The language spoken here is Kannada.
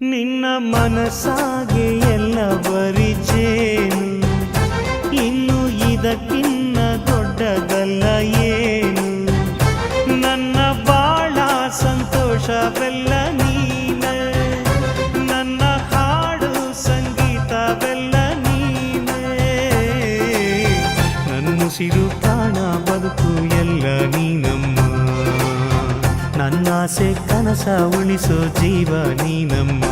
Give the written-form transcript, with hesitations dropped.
ನಿನ್ನ ಮನಸ್ಸಾಗೆ ಎಲ್ಲ ಬರಿಚೇನು, ಇನ್ನು ಇದಕ್ಕಿನ್ನ ದೊಡ್ಡದಲ್ಲ ಏನು. ನನ್ನ ಬಾಳ ಸಂತೋಷವೆಲ್ಲ ನೀನೆ, ನನ್ನ ಹಾಡು ಸಂಗೀತವೆಲ್ಲ ನೀನೆ. ನನ್ನುಸಿರು ಪ್ರಾಣ ಬದುಕು ಎಲ್ಲ ನೀನಮ್ಮ, ನನ್ನಾಸೆ ಕನಸ ಉಳಿಸೋ ಜೀವ ನೀನಮ್ಮ.